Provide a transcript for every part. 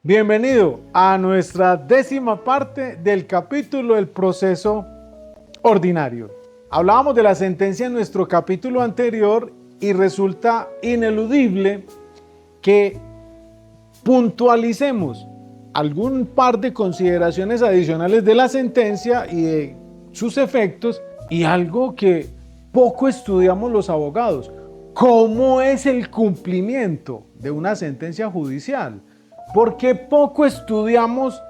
Bienvenido a nuestra 10ª parte del capítulo del proceso ordinario. Hablábamos de la sentencia en nuestro capítulo anterior y resulta ineludible que puntualicemos algún par de consideraciones adicionales de la sentencia y de sus efectos y algo que poco estudiamos los abogados. ¿Cómo es el cumplimiento de una sentencia judicial? ¿Por qué poco estudiamos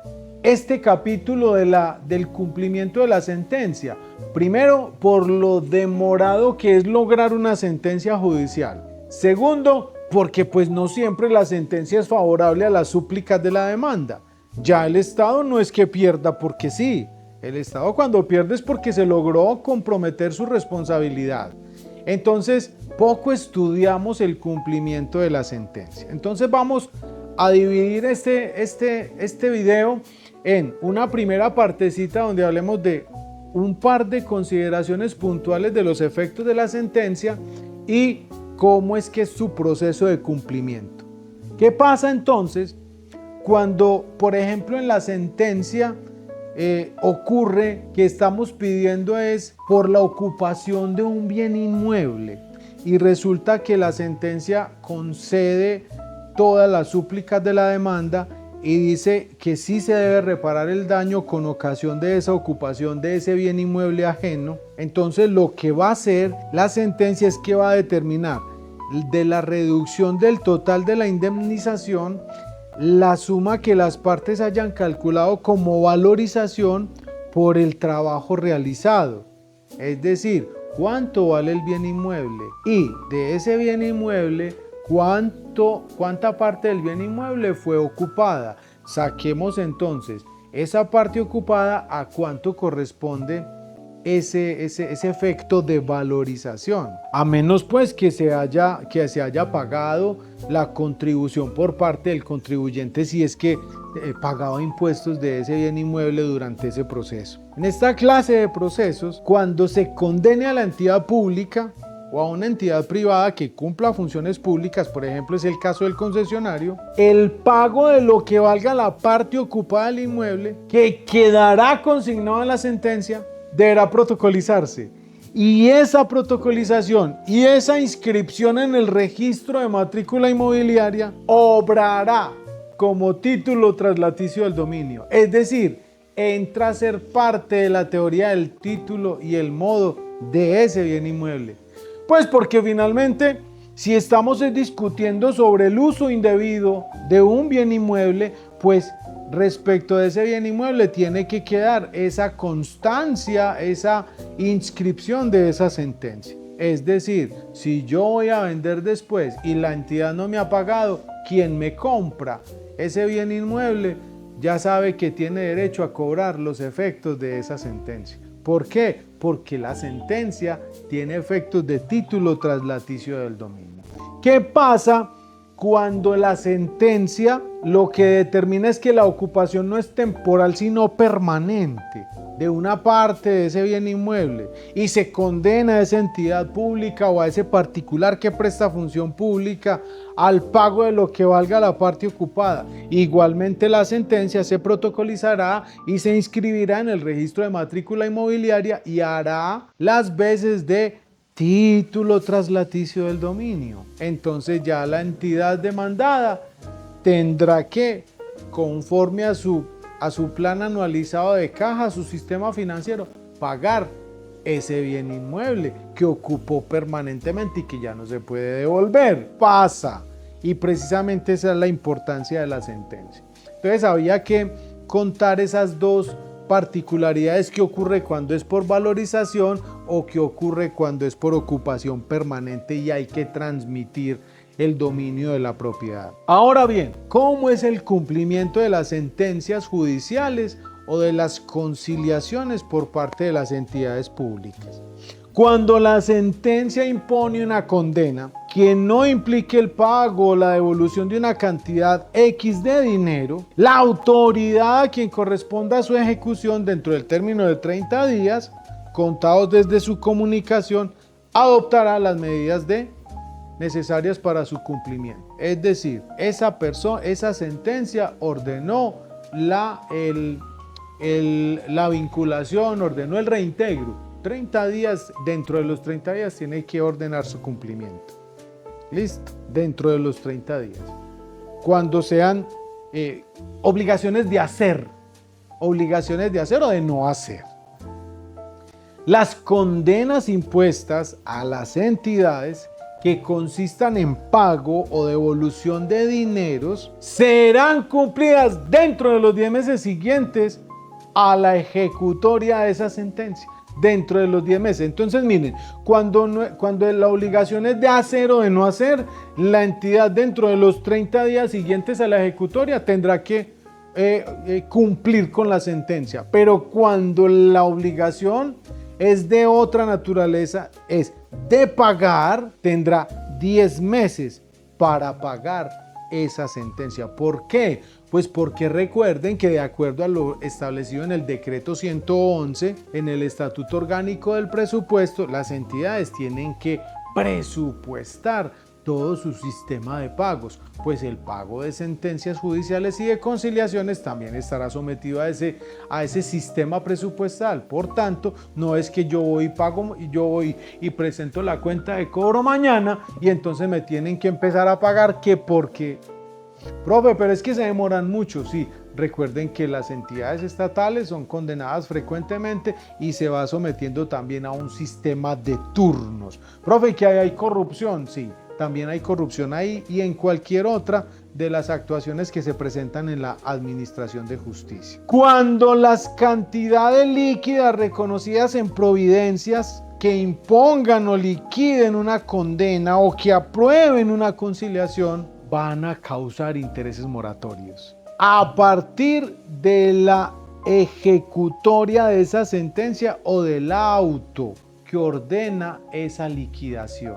este capítulo del cumplimiento de la sentencia? Primero, por lo demorado que es lograr una sentencia judicial. Segundo, porque pues no siempre la sentencia es favorable a las súplicas de la demanda. Ya el Estado no es que pierda porque sí. El Estado cuando pierde es porque se logró comprometer su responsabilidad. Entonces, poco estudiamos el cumplimiento de la sentencia. Entonces vamos a dividir este video en una primera partecita donde hablemos de un par de consideraciones puntuales de los efectos de la sentencia y cómo es que es su proceso de cumplimiento. ¿Qué pasa entonces cuando, por ejemplo, en la sentencia ocurre que estamos pidiendo es por la ocupación de un bien inmueble y resulta que la sentencia concede todas las súplicas de la demanda y dice que sí se debe reparar el daño con ocasión de esa ocupación de ese bien inmueble ajeno? Entonces lo que va a hacer la sentencia es que va a determinar de la reducción del total de la indemnización la suma que las partes hayan calculado como valorización por el trabajo realizado. Es decir, cuánto vale el bien inmueble y de ese bien inmueble cuánta parte del bien inmueble fue ocupada. Saquemos entonces esa parte ocupada a cuánto corresponde ese efecto de valorización, a menos pues que se haya pagado la contribución por parte del contribuyente si es que pagaba impuestos de ese bien inmueble durante ese proceso. En esta clase de procesos, cuando se condene a la entidad pública o a una entidad privada que cumpla funciones públicas, por ejemplo es el caso del concesionario, el pago de lo que valga la parte ocupada del inmueble, que quedará consignado en la sentencia, deberá protocolizarse. Y esa protocolización y esa inscripción en el registro de matrícula inmobiliaria obrará como título traslaticio del dominio. Es decir, entra a ser parte de la teoría del título y el modo de ese bien inmueble. Pues porque finalmente, si estamos discutiendo sobre el uso indebido de un bien inmueble, pues respecto de ese bien inmueble tiene que quedar esa constancia, esa inscripción de esa sentencia. Es decir, si yo voy a vender después y la entidad no me ha pagado, quien me compra ese bien inmueble ya sabe que tiene derecho a cobrar los efectos de esa sentencia. ¿Por qué? Porque la sentencia tiene efectos de título traslaticio del dominio. ¿Qué pasa cuando la sentencia lo que determina es que la ocupación no es temporal sino permanente de una parte de ese bien inmueble y se condena a esa entidad pública o a ese particular que presta función pública al pago de lo que valga la parte ocupada? Igualmente la sentencia se protocolizará y se inscribirá en el registro de matrícula inmobiliaria y hará las veces de título traslaticio del dominio. Entonces ya la entidad demandada tendrá que, conforme a su plan anualizado de caja, a su sistema financiero, pagar ese bien inmueble que ocupó permanentemente y que ya no se puede devolver. Pasa. Y precisamente esa es la importancia de la sentencia. Entonces había que contar esas dos particularidades que ocurre cuando es por valorización o que ocurre cuando es por ocupación permanente y hay que transmitir el dominio de la propiedad. Ahora bien, ¿cómo es el cumplimiento de las sentencias judiciales o de las conciliaciones por parte de las entidades públicas? Cuando la sentencia impone una condena que no implique el pago o la devolución de una cantidad X de dinero, la autoridad a quien corresponda su ejecución dentro del término de 30 días, contados desde su comunicación, adoptará las medidas necesarias para su cumplimiento. Es decir, esa sentencia ordenó la vinculación, ordenó el reintegro. 30 días, dentro de los 30 días tiene que ordenar su cumplimiento. Listo, dentro de los 30 días. Cuando sean obligaciones de hacer o de no hacer. Las condenas impuestas a las entidades que consistan en pago o devolución de dineros serán cumplidas dentro de los 10 meses siguientes a la ejecutoria de esa sentencia. Dentro de los 10 meses. Entonces miren, cuando la obligación es de hacer o de no hacer, la entidad dentro de los 30 días siguientes a la ejecutoria tendrá que cumplir con la sentencia. Pero cuando la obligación es de otra naturaleza, es de pagar, tendrá 10 meses para pagar esa sentencia. ¿Por qué? Pues porque recuerden que de acuerdo a lo establecido en el decreto 111, en el Estatuto Orgánico del Presupuesto, las entidades tienen que presupuestar todo su sistema de pagos, pues el pago de sentencias judiciales y de conciliaciones también estará sometido a ese sistema presupuestal. Por tanto, no es que yo voy y presento la cuenta de cobro mañana y entonces me tienen que empezar a pagar que porque, profe, pero es que se demoran mucho. Sí, recuerden que las entidades estatales son condenadas frecuentemente y se va sometiendo también a un sistema de turnos. Profe, que hay corrupción, sí. También hay corrupción ahí y en cualquier otra de las actuaciones que se presentan en la administración de justicia. Cuando las cantidades líquidas reconocidas en providencias que impongan o liquiden una condena o que aprueben una conciliación van a causar intereses moratorios. A partir de la ejecutoria de esa sentencia o del auto que ordena esa liquidación.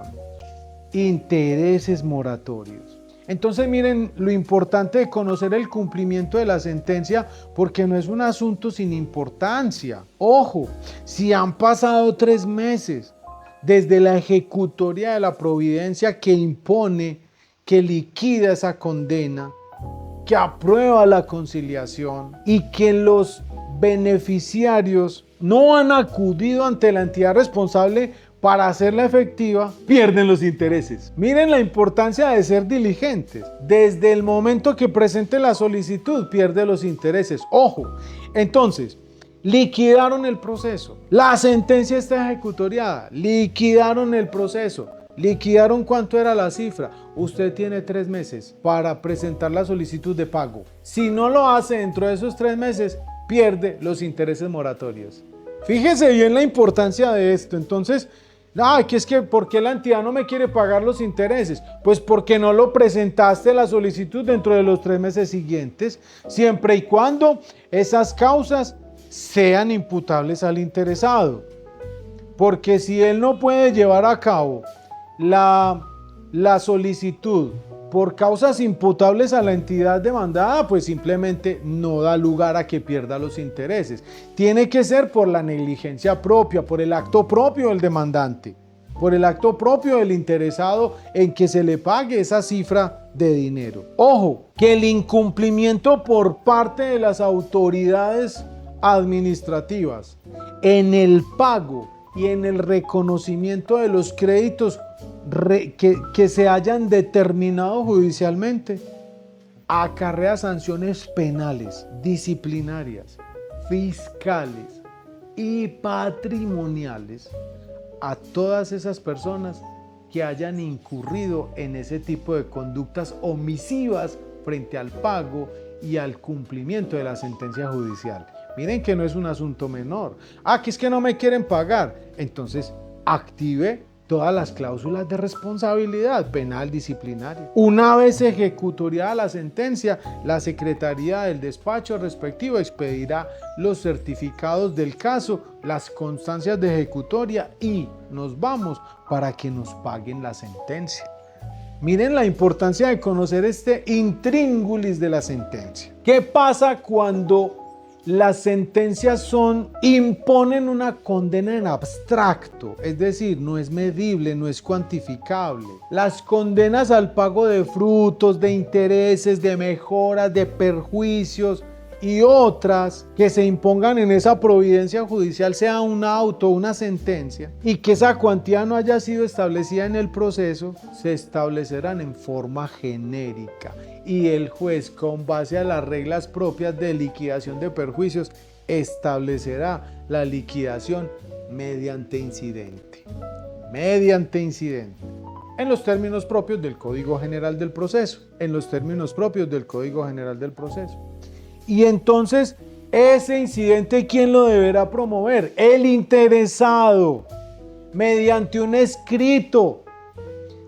Intereses moratorios. Entonces miren lo importante de conocer el cumplimiento de la sentencia, porque no es un asunto sin importancia. Ojo, si han pasado 3 meses desde la ejecutoria de la providencia que impone, que liquida esa condena, que aprueba la conciliación y que los beneficiarios no han acudido ante la entidad responsable para hacerla efectiva, pierden los intereses. Miren la importancia de ser diligentes. Desde el momento que presente la solicitud, pierde los intereses. Ojo, entonces, liquidaron el proceso. La sentencia está ejecutoriada. Liquidaron el proceso. Liquidaron cuánto era la cifra. Usted tiene 3 meses para presentar la solicitud de pago. Si no lo hace dentro de esos 3 meses, pierde los intereses moratorios. Fíjese bien la importancia de esto. Entonces, que es que ¿por qué la entidad no me quiere pagar los intereses? Pues porque no lo presentaste la solicitud dentro de los 3 meses siguientes, siempre y cuando esas causas sean imputables al interesado. Porque si él no puede llevar a cabo la solicitud por causas imputables a la entidad demandada, pues simplemente no da lugar a que pierda los intereses. Tiene que ser por la negligencia propia, por el acto propio del demandante, por el acto propio del interesado en que se le pague esa cifra de dinero. Ojo, que el incumplimiento por parte de las autoridades administrativas en el pago y en el reconocimiento de los créditos que se hayan determinado judicialmente acarrea sanciones penales, disciplinarias, fiscales y patrimoniales a todas esas personas que hayan incurrido en ese tipo de conductas omisivas frente al pago y al cumplimiento de la sentencia judicial. Miren que no es un asunto menor. Que es que no me quieren pagar. Entonces, active todas las cláusulas de responsabilidad penal disciplinaria. Una vez ejecutoriada la sentencia, la Secretaría del despacho respectivo expedirá los certificados del caso, las constancias de ejecutoria y nos vamos para que nos paguen la sentencia. Miren la importancia de conocer este intríngulis de la sentencia. ¿Qué pasa cuando las sentencias imponen una condena en abstracto, es decir, no es medible, no es cuantificable. Las condenas al pago de frutos, de intereses, de mejoras, de perjuicios y otras que se impongan en esa providencia judicial, sea un auto o una sentencia, y que esa cuantía no haya sido establecida en el proceso, se establecerán en forma genérica. Y el juez, con base a las reglas propias de liquidación de perjuicios, establecerá la liquidación mediante incidente. Mediante incidente. En los términos propios del Código General del Proceso. En los términos propios del Código General del Proceso. Y entonces, ese incidente, ¿quién lo deberá promover? El interesado, mediante un escrito,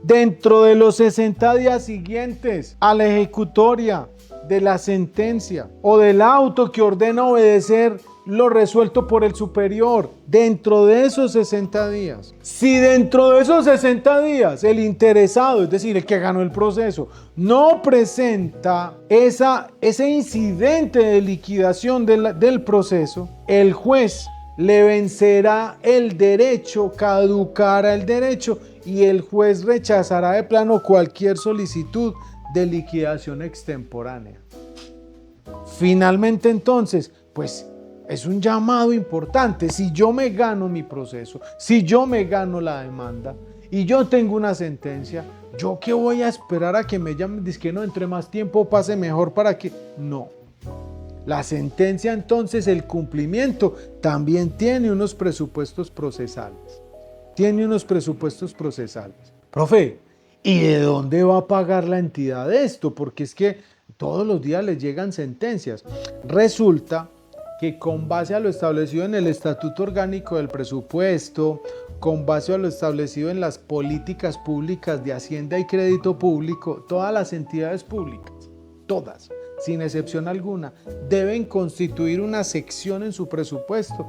dentro de los 60 días siguientes a la ejecutoria de la sentencia o del auto que ordena obedecer lo resuelto por el superior, dentro de esos 60 días. Si dentro de esos 60 días el interesado, es decir, el que ganó el proceso, no presenta ese incidente de liquidación del proceso, el juez le vencerá el derecho, caducará el derecho y el juez rechazará de plano cualquier solicitud de liquidación extemporánea. Finalmente, entonces, pues es un llamado importante. Si yo me gano mi proceso, si yo me gano la demanda y yo tengo una sentencia, ¿yo qué voy a esperar a que me llamen? Dice que no, entre más tiempo pase mejor para que... No. La sentencia, entonces, el cumplimiento también tiene unos presupuestos procesales. Tiene unos presupuestos procesales. Profe, ¿y de dónde va a pagar la entidad esto? Porque es que todos los días les llegan sentencias. Resulta que con base a lo establecido en el Estatuto Orgánico del Presupuesto, con base a lo establecido en las políticas públicas de Hacienda y Crédito Público, todas las entidades públicas, todas, sin excepción alguna, deben constituir una sección en su presupuesto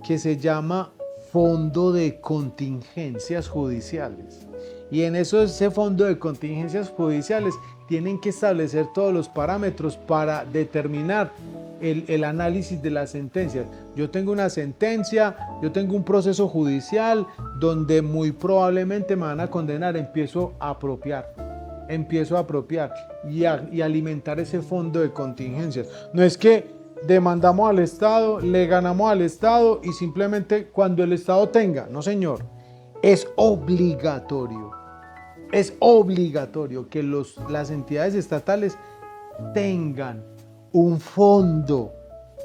que se llama Fondo de Contingencias Judiciales. Y en ese fondo de contingencias judiciales tienen que establecer todos los parámetros para determinar el análisis de las sentencias. Yo tengo una sentencia, yo tengo un proceso judicial donde muy probablemente me van a condenar, empiezo a apropiar y alimentar ese fondo de contingencias. No es que demandamos al Estado, le ganamos al Estado y simplemente cuando el Estado tenga, no señor, es obligatorio que las entidades estatales tengan un fondo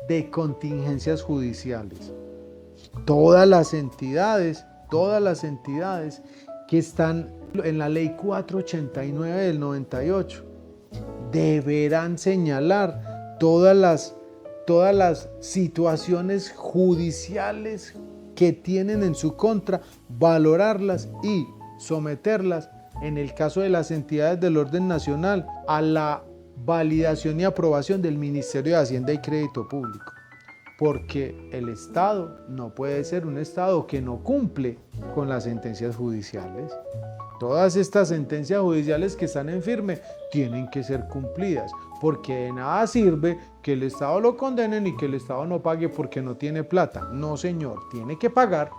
de contingencias judiciales. Todas las entidades que están en la ley 489 del 98 deberán señalar todas las situaciones judiciales que tienen en su contra, valorarlas y someterlas, en el caso de las entidades del orden nacional, a la validación y aprobación del Ministerio de Hacienda y Crédito Público. Porque el Estado no puede ser un Estado que no cumple con las sentencias judiciales. Todas estas sentencias judiciales que están en firme tienen que ser cumplidas, porque de nada sirve que el Estado lo condenen y que el Estado no pague porque no tiene plata. No, señor, tiene que pagar.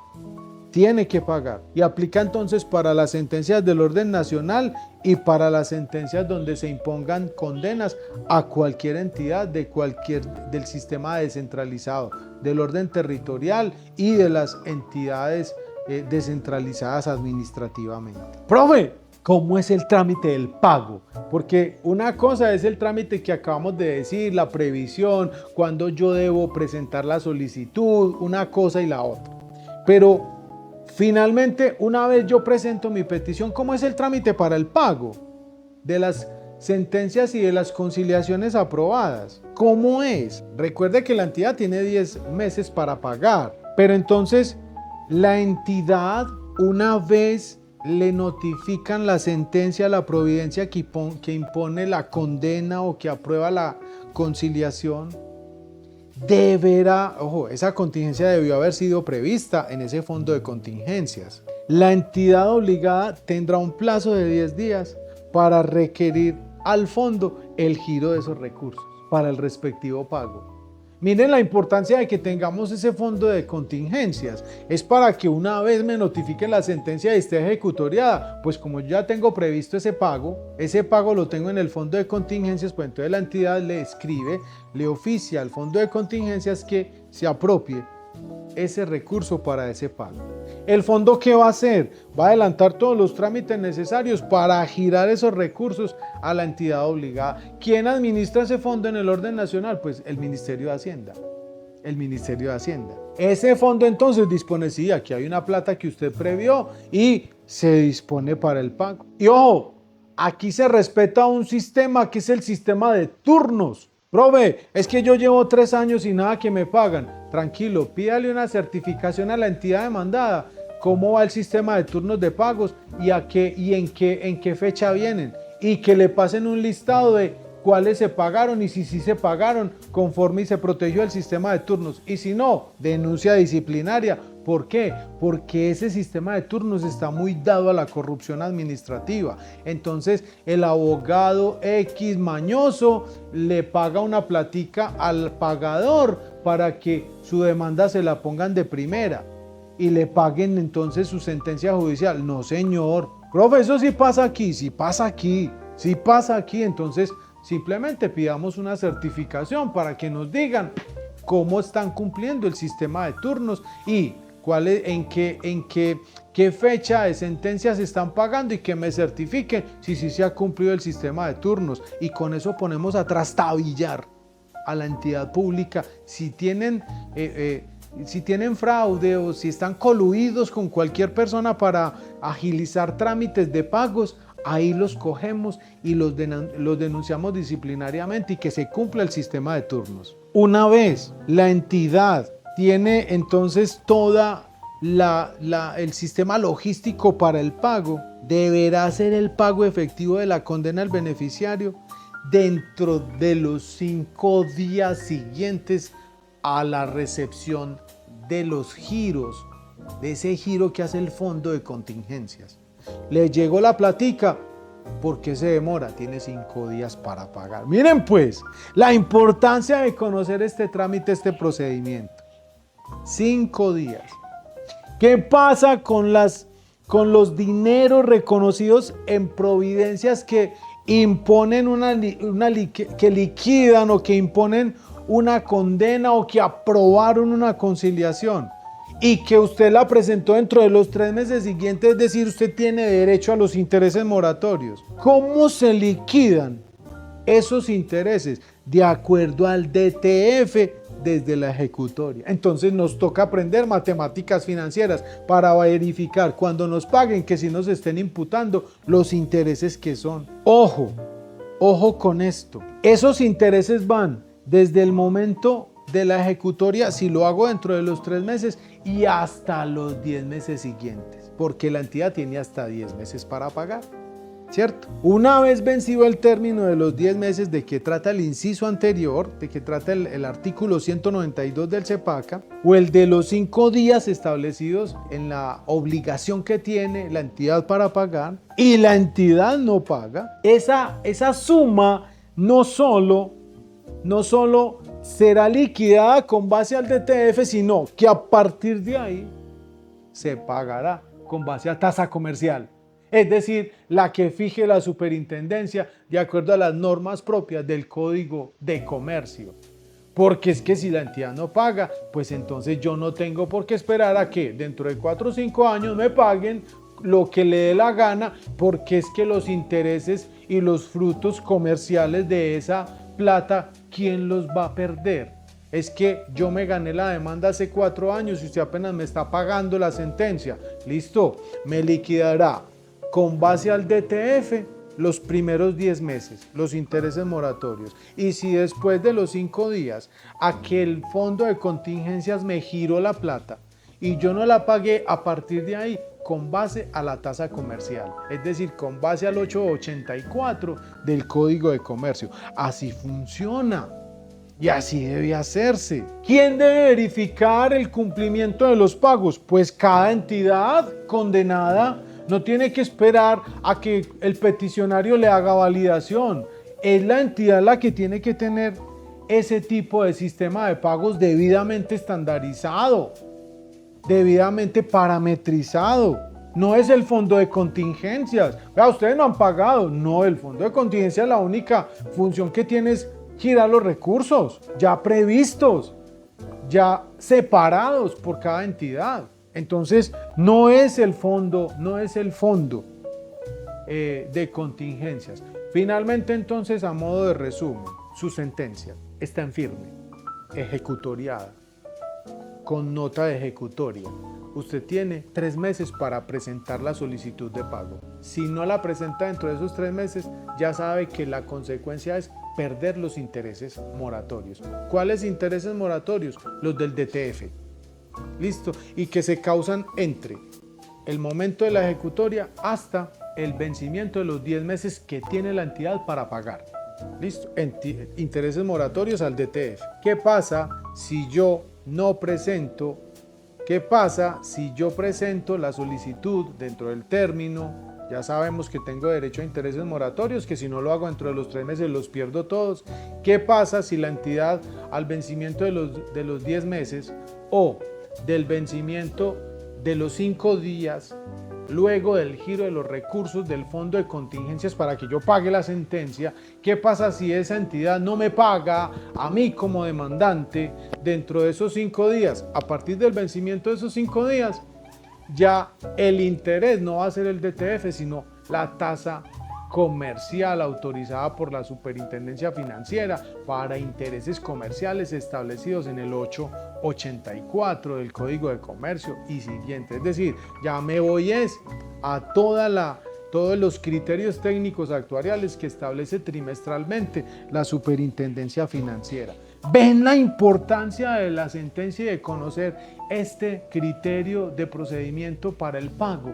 Y aplica entonces para las sentencias del orden nacional y para las sentencias donde se impongan condenas a cualquier entidad del sistema descentralizado, del orden territorial y de las entidades descentralizadas administrativamente. Profe, ¿cómo es el trámite del pago? Porque una cosa es el trámite que acabamos de decir, la previsión, cuando yo debo presentar la solicitud, una cosa y la otra. Pero finalmente, una vez yo presento mi petición, ¿cómo es el trámite para el pago de las sentencias y de las conciliaciones aprobadas? ¿Cómo es? Recuerde que la entidad tiene 10 meses para pagar, pero entonces la entidad, una vez le notifican la sentencia, la providencia que impone la condena o que aprueba la conciliación, deberá, ojo, esa contingencia debió haber sido prevista en ese fondo de contingencias. La entidad obligada tendrá un plazo de 10 días para requerir al fondo el giro de esos recursos para el respectivo pago. Miren la importancia de que tengamos ese fondo de contingencias. Es para que una vez me notifiquen la sentencia y esté ejecutoriada, pues como yo ya tengo previsto ese pago lo tengo en el fondo de contingencias, pues entonces la entidad le escribe, le oficia al fondo de contingencias que se apropie ese recurso para ese pago. ¿El fondo qué va a hacer? Va a adelantar todos los trámites necesarios para girar esos recursos a la entidad obligada. ¿Quién administra ese fondo en el orden nacional? Pues el Ministerio de Hacienda. El Ministerio de Hacienda. Ese fondo entonces dispone, sí, aquí hay una plata que usted previó y se dispone para el pago. Y ojo, aquí se respeta un sistema que es el sistema de turnos. Profe, es que yo llevo 3 años y nada que me pagan. Tranquilo, pídale una certificación a la entidad demandada. ¿Cómo va el sistema de turnos de pagos y en qué fecha vienen? Y que le pasen un listado de cuáles se pagaron y si sí se pagaron conforme y se protegió el sistema de turnos. Y si no, denuncia disciplinaria. ¿Por qué? Porque ese sistema de turnos está muy dado a la corrupción administrativa. Entonces, el abogado X mañoso le paga una platica al pagador para que su demanda se la pongan de primera y le paguen entonces su sentencia judicial. No, señor. Profe, eso sí pasa aquí, sí pasa aquí, sí pasa aquí. Entonces, simplemente pidamos una certificación para que nos digan cómo están cumpliendo el sistema de turnos y en qué fecha de sentencia se están pagando y que me certifiquen si sí se ha cumplido el sistema de turnos. Y con eso ponemos a trastabillar a la entidad pública si tienen fraude o si están coludidos con cualquier persona para agilizar trámites de pagos. Ahí los cogemos y los denunciamos disciplinariamente y que se cumpla el sistema de turnos. Una vez la entidad tiene entonces toda el sistema logístico para el pago, deberá hacer el pago efectivo de la condena al beneficiario dentro de los 5 días siguientes a la recepción de los giros, de ese giro que hace el fondo de contingencias. Le llegó la platica, ¿por qué se demora? Tiene 5 días para pagar. Miren pues, la importancia de conocer este trámite, este procedimiento. 5 días. ¿Qué pasa con los dineros reconocidos en providencias que imponen que liquidan o que imponen una condena o que aprobaron una conciliación y que usted la presentó dentro de los 3 meses siguientes? Es decir, usted tiene derecho a los intereses moratorios. ¿Cómo se liquidan esos intereses? De acuerdo al DTF desde la ejecutoria. Entonces nos toca aprender matemáticas financieras para verificar cuando nos paguen que si nos estén imputando los intereses que son. Ojo con esto. Esos intereses van desde el momento de la ejecutoria, si lo hago dentro de los 3 meses, y hasta los 10 meses siguientes, porque la entidad tiene hasta 10 meses para pagar, ¿cierto? Una vez vencido el término de los 10 meses de que trata el inciso anterior, de que trata el artículo 192 del CEPACA, o el de los 5 días establecidos en la obligación que tiene la entidad para pagar, y la entidad no paga, esa suma no solo será liquidada con base al DTF, sino que a partir de ahí se pagará con base a tasa comercial. Es decir, la que fije la superintendencia de acuerdo a las normas propias del Código de Comercio. Porque es que si la entidad no paga, pues entonces yo no tengo por qué esperar a que dentro de 4 o 5 años me paguen lo que le dé la gana, porque es que los intereses y los frutos comerciales de esa plata, ¿quién los va a perder? Es que yo me gané la demanda hace 4 años y usted apenas me está pagando la sentencia. Listo, me liquidará con base al DTF los primeros 10 meses, los intereses moratorios. Y si después de los 5 días a que el fondo de contingencias me giró la plata y yo no la pagué, a partir de ahí, con base a la tasa comercial, es decir, con base al 884 del Código de Comercio. Así funciona y así debe hacerse. ¿Quién debe verificar el cumplimiento de los pagos? Pues cada entidad condenada. No tiene que esperar a que el peticionario le haga validación. Es la entidad la que tiene que tener ese tipo de sistema de pagos debidamente estandarizado, debidamente parametrizado. No es el fondo de contingencias. Vea, ustedes no han pagado. No, el fondo de contingencias, la única función que tiene es girar los recursos ya previstos, ya separados por cada entidad. Entonces, no es el fondo de contingencias. Finalmente, entonces, a modo de resumen, su sentencia está en firme, ejecutoriada, con nota de ejecutoria. Usted tiene 3 meses para presentar la solicitud de pago. Si no la presenta dentro de esos 3 meses, ya sabe que la consecuencia es perder los intereses moratorios. ¿Cuáles intereses moratorios? Los del DTF. Listo. Y que se causan entre el momento de la ejecutoria hasta el vencimiento de los 10 meses que tiene la entidad para pagar. Listo. Intereses moratorios al DTF. ¿Qué pasa si yo no presento? ¿Qué pasa si yo presento la solicitud dentro del término? Ya sabemos que tengo derecho a intereses moratorios, que si no lo hago dentro de los 3 meses los pierdo todos. ¿Qué pasa si la entidad al vencimiento de los 10 meses o del vencimiento de los 5 días, luego del giro de los recursos del fondo de contingencias para que yo pague la sentencia, qué pasa si esa entidad no me paga a mí como demandante dentro de esos 5 días? A partir del vencimiento de esos 5 días, ya el interés no va a ser el DTF, sino la tasa comercial autorizada por la Superintendencia Financiera para intereses comerciales establecidos en el 884 del Código de Comercio y siguiente. Es decir, ya me voy a todos los criterios técnicos actuariales que establece trimestralmente la Superintendencia Financiera. ¿Ven la importancia de la sentencia y de conocer este criterio de procedimiento para el pago?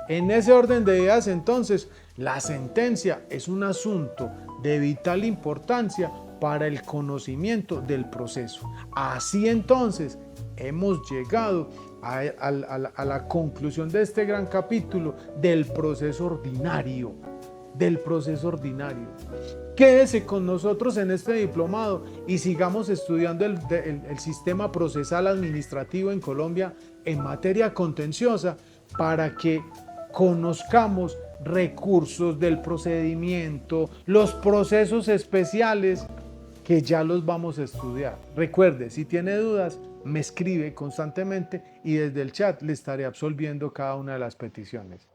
En ese orden de ideas, entonces, la sentencia es un asunto de vital importancia para el conocimiento del proceso. Así entonces, hemos llegado a la conclusión de este gran capítulo del proceso ordinario. Quédese con nosotros en este diplomado y sigamos estudiando el sistema procesal administrativo en Colombia en materia contenciosa para que conozcamos recursos del procedimiento, los procesos especiales que ya los vamos a estudiar. Recuerde, si tiene dudas, me escribe constantemente y desde el chat le estaré absolviendo cada una de las peticiones.